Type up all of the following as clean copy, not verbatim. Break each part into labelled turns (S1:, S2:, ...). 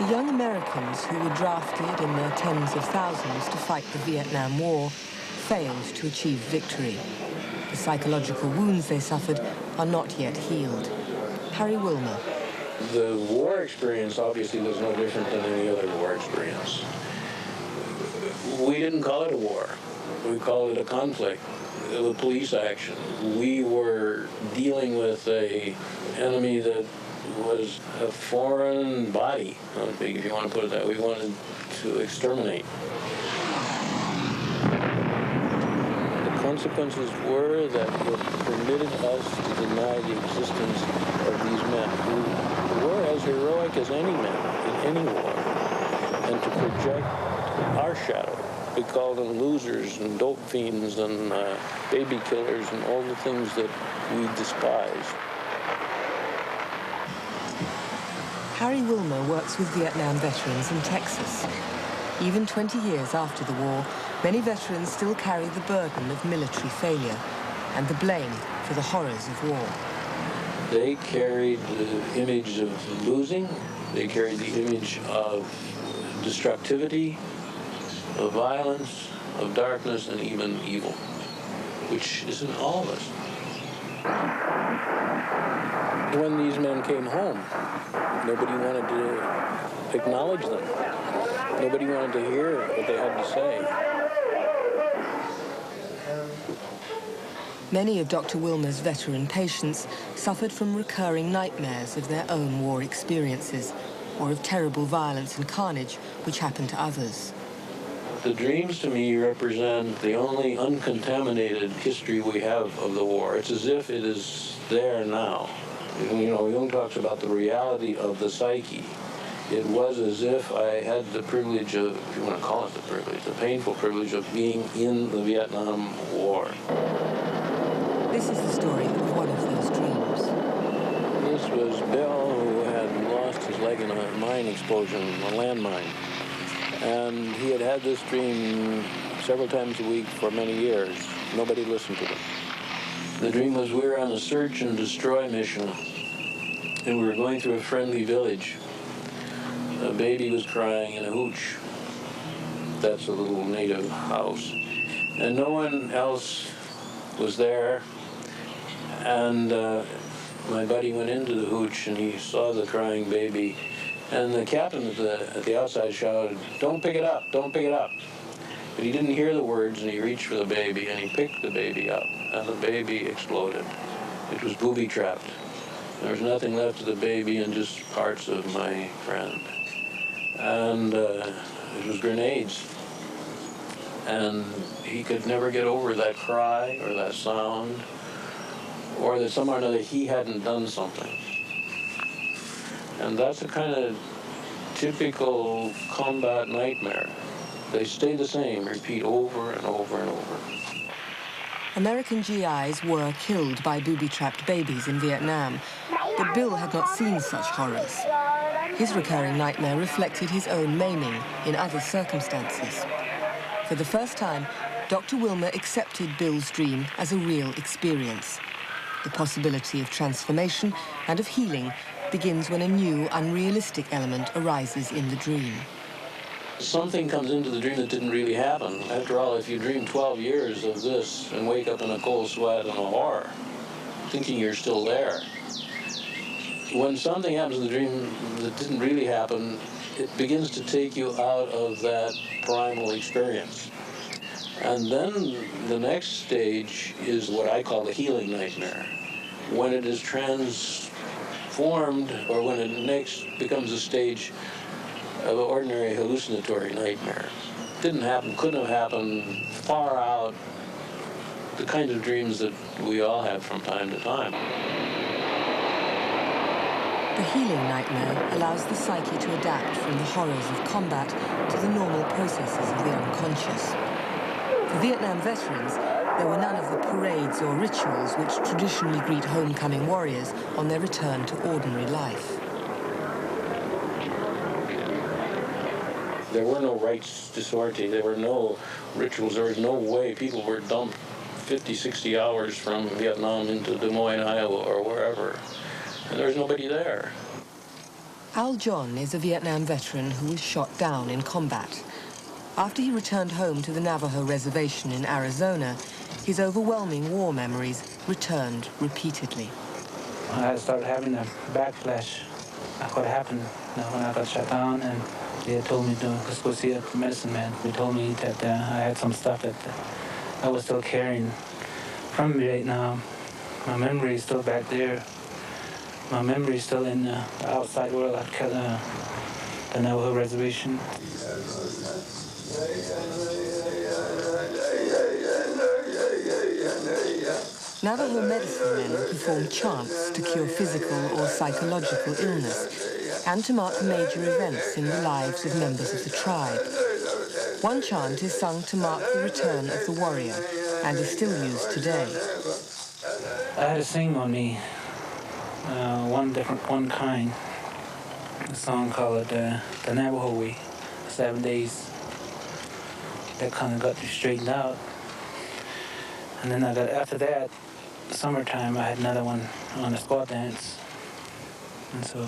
S1: The young Americans who were drafted in their tens of thousands to fight the Vietnam War failed to achieve victory. The psychological wounds they suffered are not yet healed. Harry Wilmer.
S2: The war experience obviously was no different than any other war experience. We didn't call it a war. We called it a conflict, a police action. We were dealing with an enemy that was a foreign body, if you want to put it that way. We wanted to exterminate. The consequences were that it permitted us to deny the existence of these men who were as heroic as any men in any war, and to project our shadow. We called them losers and dope fiends and baby killers and all the things that we despised.
S1: Harry Wilmer works with Vietnam veterans in Texas. Even 20 years after the war, many veterans still carry the burden of military failure and the blame for the horrors of war.
S2: They carried the image of losing. They carried the image of destructivity, of violence, of darkness, and even evil, which is in all of us. When these men came home, nobody wanted to acknowledge them. Nobody wanted to hear what they had to say.
S1: Many of Dr. Wilmer's veteran patients suffered from recurring nightmares of their own war experiences or of terrible violence and carnage which happened to others.
S2: The dreams, to me, represent the only uncontaminated history we have of the war. It's as if it is there now. You know, Jung talks about the reality of the psyche. It was as if I had the privilege of, if you want to call it the privilege, the painful privilege of being in the Vietnam War.
S1: This is the story of one of those dreams.
S2: This was Bill, who had lost his leg in a mine explosion, a landmine. And he had this dream several times a week for many years. Nobody listened to him. The dream was we were on a search and destroy mission, and we were going through a friendly village. A baby was crying in a hooch. That's a little native house. And no one else was there. And my buddy went into the hooch, and he saw the crying baby. And the captain at the outside shouted, "Don't pick it up, don't pick it up." But he didn't hear the words, and he reached for the baby, and he picked the baby up, and the baby exploded. It was booby-trapped. There was nothing left of the baby and just parts of my friend. And it was grenades. And he could never get over that cry or that sound, or that somehow or another he hadn't done something. And that's a kind of typical combat nightmare. They stay the same, repeat over and over and over.
S1: American GIs were killed by booby-trapped babies in Vietnam, but Bill had not seen such horrors. His recurring nightmare reflected his own maiming in other circumstances. For the first time, Dr. Wilmer accepted Bill's dream as a real experience. The possibility of transformation and of healing begins when a new, unrealistic element arises in the dream.
S2: Something comes into the dream that didn't really happen. After all, if you dream 12 years of this and wake up in a cold sweat and a horror, thinking you're still there, when something happens in the dream that didn't really happen, it begins to take you out of that primal experience. And then the next stage is what I call the healing nightmare, when it is transformed, or when it next becomes a stage of an ordinary hallucinatory nightmare. Didn't happen, couldn't have happened, far out, the kind of dreams that we all have from time to time.
S1: The healing nightmare allows the psyche to adapt from the horrors of combat to the normal processes of the unconscious. For Vietnam veterans, there were none of the parades or rituals which traditionally greet homecoming warriors on their return to ordinary life.
S2: There were no rites de sortie, there were no rituals, there was no way people were dumped 50, 60 hours from Vietnam into Des Moines, Iowa, or wherever. And there was nobody there.
S1: Al John is a Vietnam veteran who was shot down in combat. After he returned home to the Navajo reservation in Arizona, his overwhelming war memories returned repeatedly.
S3: I started having a backlash of what happened when I got shot down, and they told me to just go see a medicine man. He told me that I had some stuff that I was still carrying from Vietnam. My memory is still back there. My memory is still in the outside world at the Navajo reservation.
S1: Navajo medicine men perform chants to cure physical or psychological illness and to mark major events in the lives of members of the tribe. One chant is sung to mark the return of the warrior and is still used today.
S3: I had a sing on me, one kind, a song called the Navajo Way, 7 days. That kind of got me straightened out. And then after that, summertime, I had another one on a squat dance. And so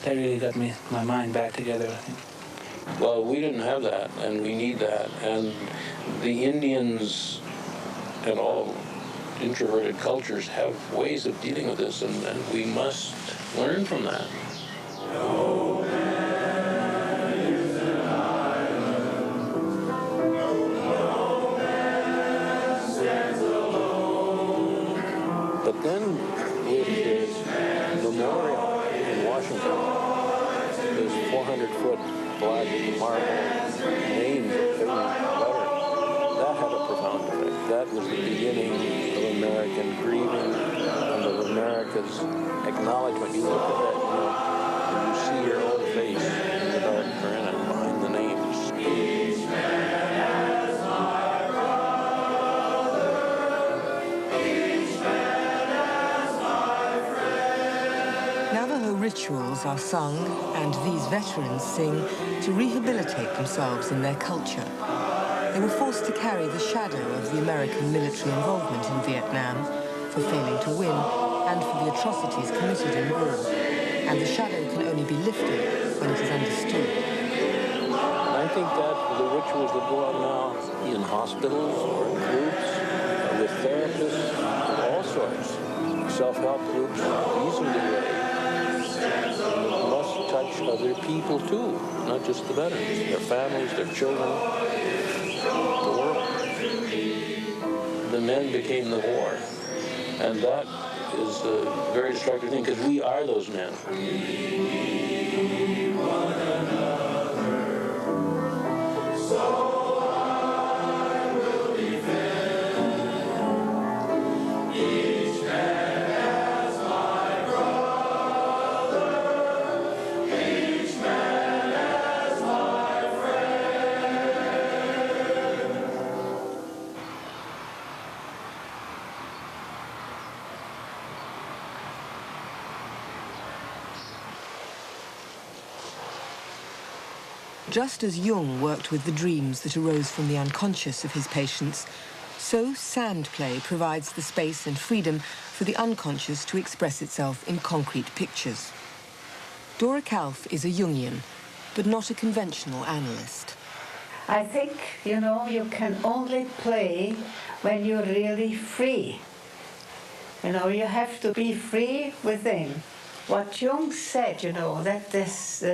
S3: that really got my mind back together, I think.
S2: Well, we didn't have that, and we need that. And the Indians and all introverted cultures have ways of dealing with this, and we must learn from that. But then with the memorial in Washington, this 400-foot black marble named every letter, that had a profound effect. That was the beginning of American grieving and of America's acknowledgement. You look at that, and you see your own face in the dark granite behind the names.
S1: Navajo rituals are sung, and these veterans sing, to rehabilitate themselves in their culture. They were forced to carry the shadow of the American military involvement in Vietnam for failing to win and for the atrocities committed in war. And the shadow can only be lifted when it is understood.
S2: I think that the rituals that go on now in hospitals or in groups with therapists of all sorts, self-help groups, these are the ways. Must touch other people too, not just the veterans, their families, their children, the world. The men became the war, and that is a very destructive thing, because we are those men.
S1: Just as Jung worked with the dreams that arose from the unconscious of his patients, so sand play provides the space and freedom for the unconscious to express itself in concrete pictures. Dora Kalf is a Jungian, but not a conventional analyst.
S4: I think, you can only play when you're really free. You have to be free within. What Jung said, that the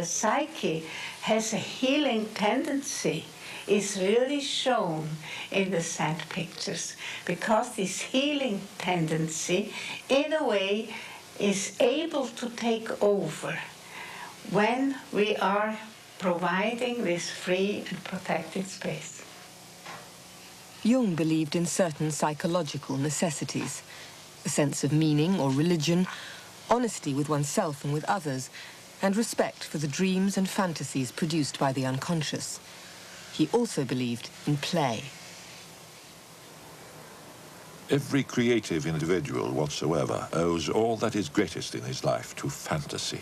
S4: psyche has a healing tendency is really shown in the sand pictures, because this healing tendency, in a way, is able to take over when we are providing this free and protected space.
S1: Jung believed in certain psychological necessities, a sense of meaning or religion, honesty with oneself and with others, and respect for the dreams and fantasies produced by the unconscious. He also believed in play.
S5: Every creative individual whatsoever owes all that is greatest in his life to fantasy.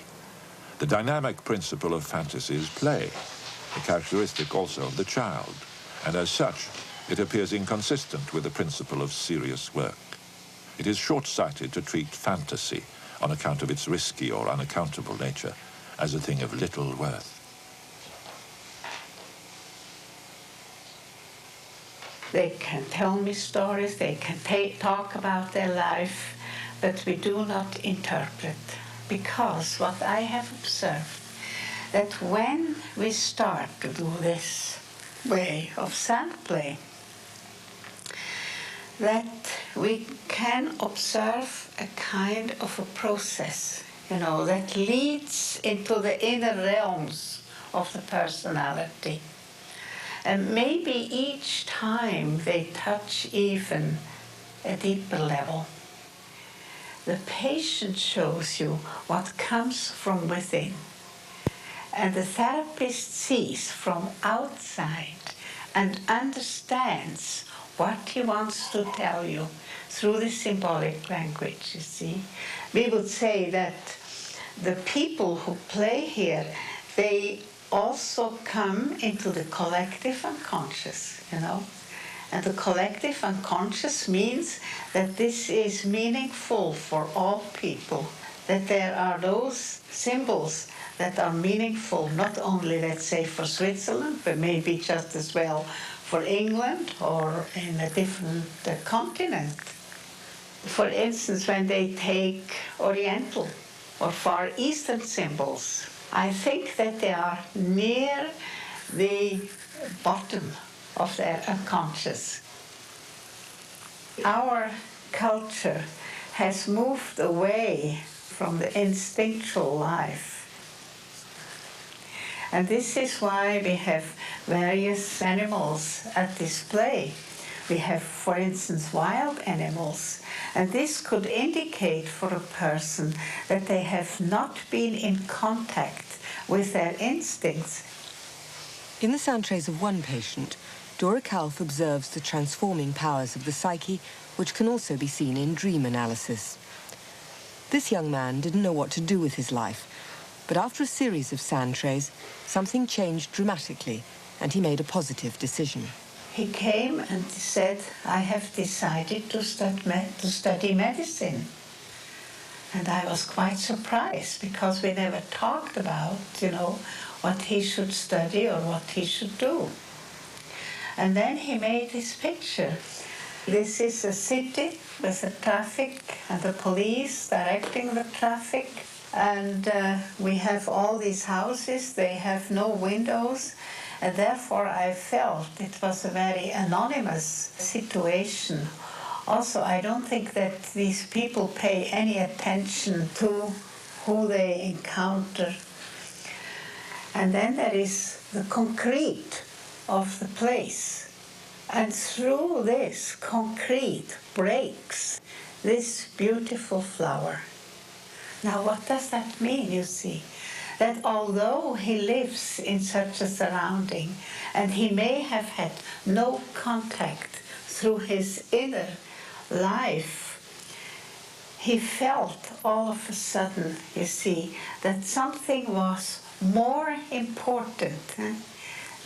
S5: The dynamic principle of fantasy is play, a characteristic also of the child, and as such, it appears inconsistent with the principle of serious work. It is short-sighted to treat fantasy, on account of its risky or unaccountable nature, as a thing of little worth.
S4: They can tell me stories, they can talk about their life, but we do not interpret. Because what I have observed, that when we start to do this way of sand play, that we can observe a kind of a process, that leads into the inner realms of the personality. And maybe each time they touch even a deeper level. The patient shows you what comes from within. And the therapist sees from outside and understands what he wants to tell you through the symbolic language, you see. We would say that the people who play here, they also come into the collective unconscious, And the collective unconscious means that this is meaningful for all people, that there are those symbols that are meaningful not only, let's say, for Switzerland, but maybe just as well for England or in a different continent. For instance, when they take Oriental or Far Eastern symbols, I think that they are near the bottom of their unconscious. Our culture has moved away from the instinctual life. And this is why we have various animals at display. We have, for instance, wild animals. And this could indicate for a person that they have not been in contact with their instincts.
S1: In the sand trays of one patient, Dora Kalf observes the transforming powers of the psyche, which can also be seen in dream analysis. This young man didn't know what to do with his life, but after a series of sand trays, something changed dramatically, and he made a positive decision.
S4: He came and said, I have decided to study medicine. And I was quite surprised, because we never talked about, what he should study or what he should do. And then he made this picture. This is a city with the traffic and the police directing the traffic. And we have all these houses, they have no windows. And therefore I felt it was a very anonymous situation. Also, I don't think that these people pay any attention to who they encounter. And then there is the concrete of the place. And through this concrete breaks this beautiful flower. Now, what does that mean, you see? That although he lives in such a surrounding, and he may have had no contact through his inner life, he felt all of a sudden, you see, that something was more important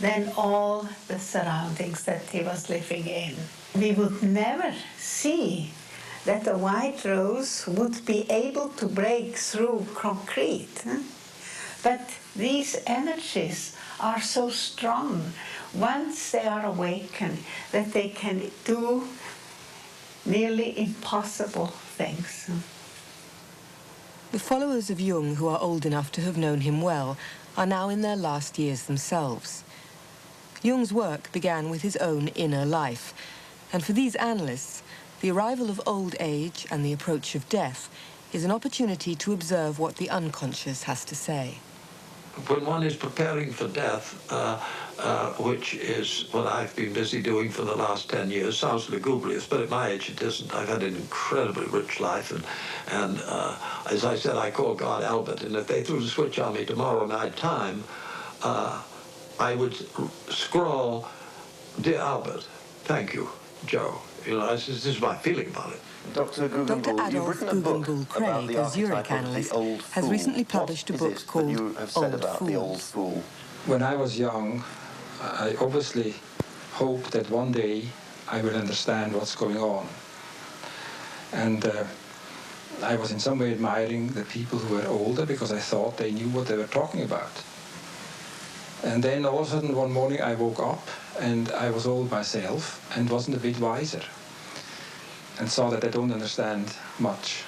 S4: than all the surroundings that he was living in. We would never see that a white rose would be able to break through concrete. But these energies are so strong once they are awakened that they can do nearly impossible things.
S1: The followers of Jung, who are old enough to have known him well, are now in their last years themselves. Jung's work began with his own inner life, and for these analysts, the arrival of old age and the approach of death is an opportunity to observe what the unconscious has to say.
S2: When one is preparing for death, which is what I've been busy doing for the last 10 years, sounds lugubrious, but at my age it isn't. I've had an incredibly rich life, and as I said, I call God Albert, and if they threw the switch on me tomorrow night time, I would scrawl, Dear Albert, thank you, Joe. This is my feeling about it.
S1: Dr. Adolf Guggenbuhl-Craig, a Zurich analyst, has recently published a book called Old Fools.
S6: When I was young, I obviously hoped that one day I will understand what's going on. And I was in some way admiring the people who were older because I thought they knew what they were talking about. And then all of a sudden one morning I woke up and I was all myself and wasn't a bit wiser. And saw that I don't understand much,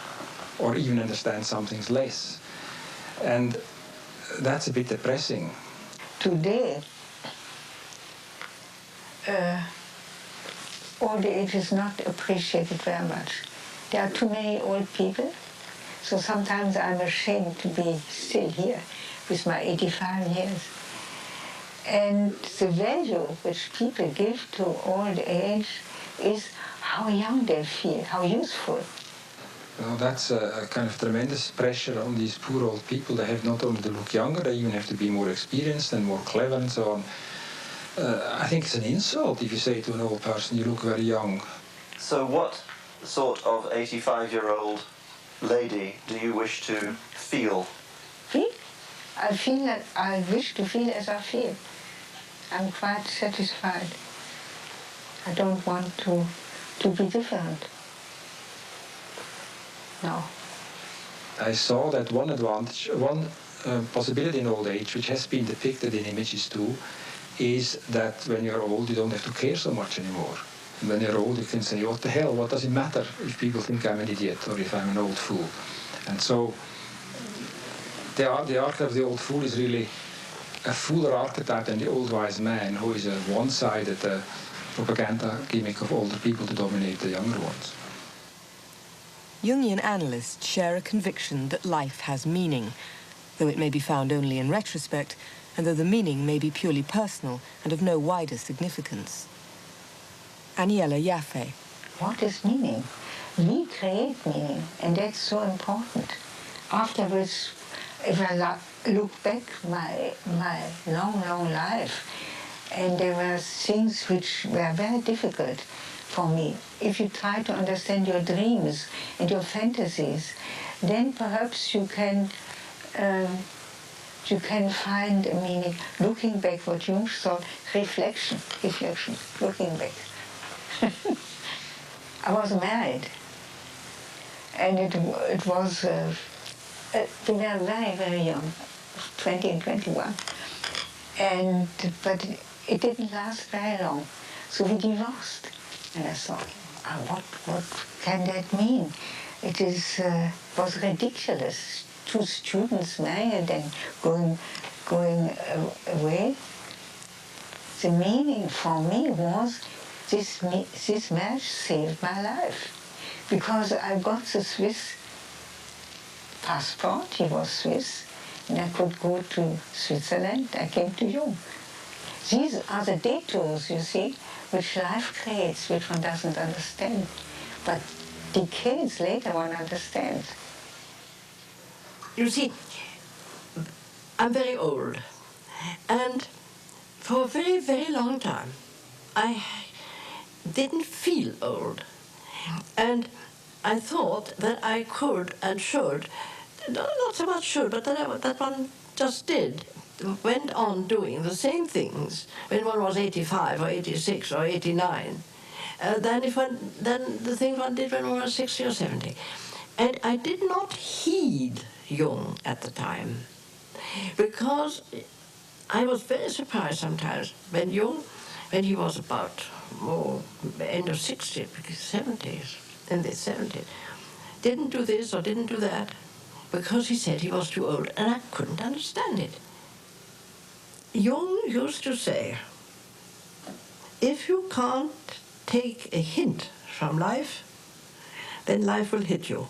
S6: or even understand some things less. And that's a bit depressing.
S4: Today, old age is not appreciated very much. There are too many old people, so sometimes I'm ashamed to be still here with my 85 years. And the value which people give to old age is how young they feel, how useful.
S6: Well, that's a kind of tremendous pressure on these poor old people. They have not only to look younger, they even have to be more experienced and more clever and so on. I think it's an insult if you say to an old person, you look very young.
S7: So what sort of 85-year-old lady do you wish to feel?
S4: Feel? I feel that I wish to feel as I feel. I'm quite satisfied. I don't want to be different. No.
S6: I saw that one advantage, one possibility in old age, which has been depicted in images too, is that when you're old, you don't have to care so much anymore. And when you're old, you can say, what the hell, what does it matter if people think I'm an idiot or if I'm an old fool? And so the archetype of the old fool is really a fuller archetype than the old wise man, who is a one-sided propaganda gimmick of older people to dominate the younger ones.
S1: Jungian analysts share a conviction that life has meaning, though it may be found only in retrospect, and though the meaning may be purely personal and of no wider significance. Aniela Jaffe.
S4: What is meaning? We create meaning, and that's so important. Afterwards, if I look back my long life, and there were things which were very difficult for me. If you try to understand your dreams and your fantasies, then perhaps you can find a meaning. Looking back, what Jung thought, reflection, looking back. I was married, and it was, we were very, very young, 20 and 21, but it didn't last very long, so we divorced. And I thought, what can that mean? It was ridiculous. Two students married and going away. The meaning for me was this marriage saved my life, because I got the Swiss passport. He was Swiss, and I could go to Switzerland. I came to Jung. These are the detours, you see, which life creates, which one doesn't understand. But decades later, one understands.
S8: You see, I'm very old, and for a very, very long time, I didn't feel old. And I thought that I could and should, not so much should, but that one just did, went on doing the same things when one was 85 or 86 or 89 than the things one did when one was 60 or 70. And I did not heed Jung at the time, because I was very surprised sometimes when Jung, when he was about end of 60s, 70s, in the 70s, didn't do this or didn't do that, because he said he was too old, and I couldn't understand it. Jung used to say, if you can't take a hint from life, then life will hit you.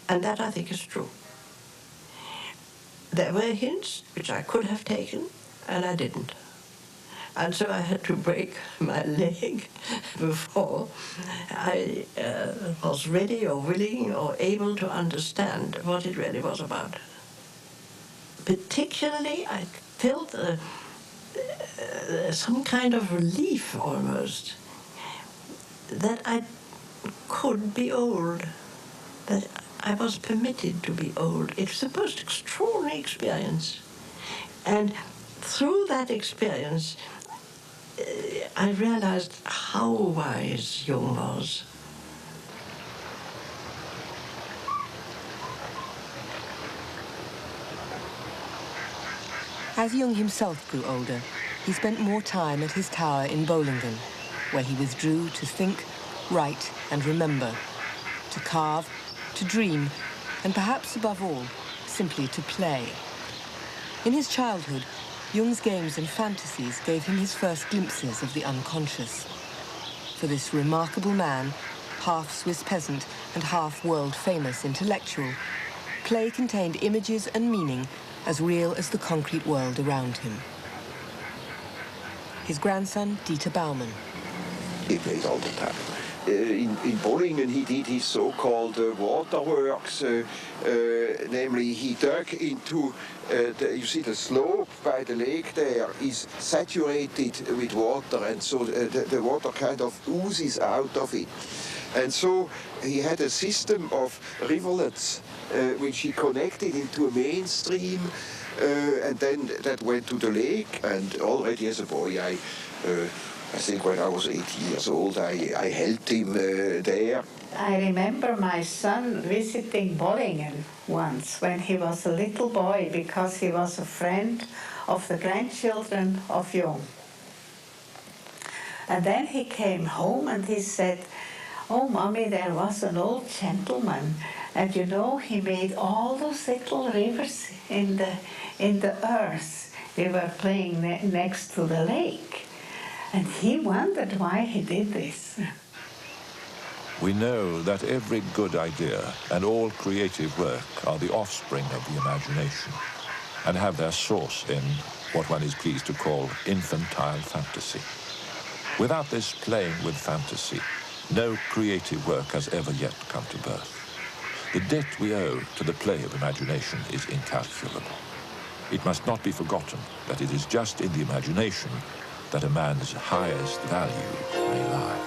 S8: And that, I think, is true. There were hints which I could have taken, and I didn't. And so I had to break my leg before I was ready or willing or able to understand what it really was about. Particularly, I felt some kind of relief almost that I could be old, that I was permitted to be old. It's the most extraordinary experience. And through that experience, I realized how wise Jung was.
S1: As Jung himself grew older, he spent more time at his tower in Bolingen, where he withdrew to think, write and remember, to carve, to dream, and perhaps above all, simply to play. In his childhood, Jung's games and fantasies gave him his first glimpses of the unconscious. For this remarkable man, half Swiss peasant and half world-famous intellectual, play contained images and meaning as real as the concrete world around him. His grandson, Dieter Baumann.
S9: He played all the time. In Bolingen he did his so-called waterworks, namely he dug into, you see the slope by the lake there is saturated with water, and so the water kind of oozes out of it. And so he had a system of rivulets which he connected into a main stream, and then that went to the lake. And already as a boy I think when I was 8 years old, I helped him there.
S4: I remember my son visiting Bolingen once when he was a little boy, because he was a friend of the grandchildren of Jung. And then he came home and he said, "Oh, Mommy, there was an old gentleman, and you know, he made all those little rivers in the earth. We were playing next to the lake. And he wondered why he did this."
S5: We know that every good idea and all creative work are the offspring of the imagination and have their source in what one is pleased to call infantile fantasy. Without this playing with fantasy, no creative work has ever yet come to birth. The debt we owe to the play of imagination is incalculable. It must not be forgotten that it is just in the imagination that a man's highest value may lie.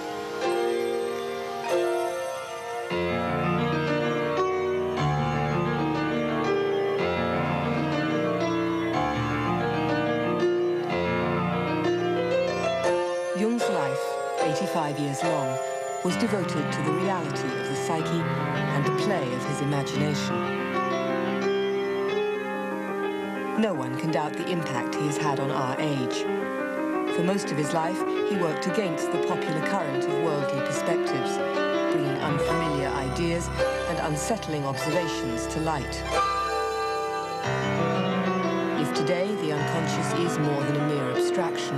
S1: Jung's life, 85 years long, was devoted to the reality of the psyche and the play of his imagination. No one can doubt the impact he has had on our age. For most of his life, he worked against the popular current of worldly perspectives, bringing unfamiliar ideas and unsettling observations to light. If today the unconscious is more than a mere abstraction,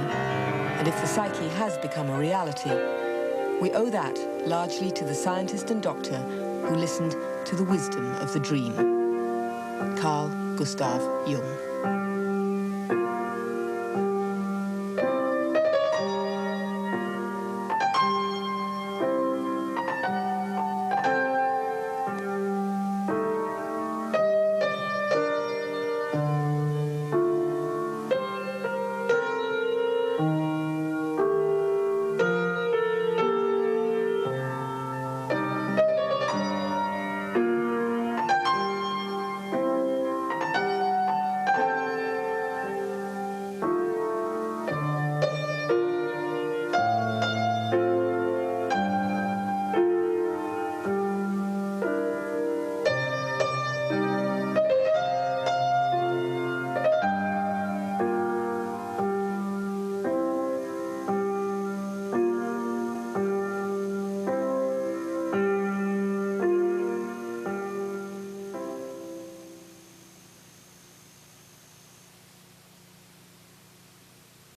S1: and if the psyche has become a reality, we owe that largely to the scientist and doctor who listened to the wisdom of the dream. Carl Gustav Jung.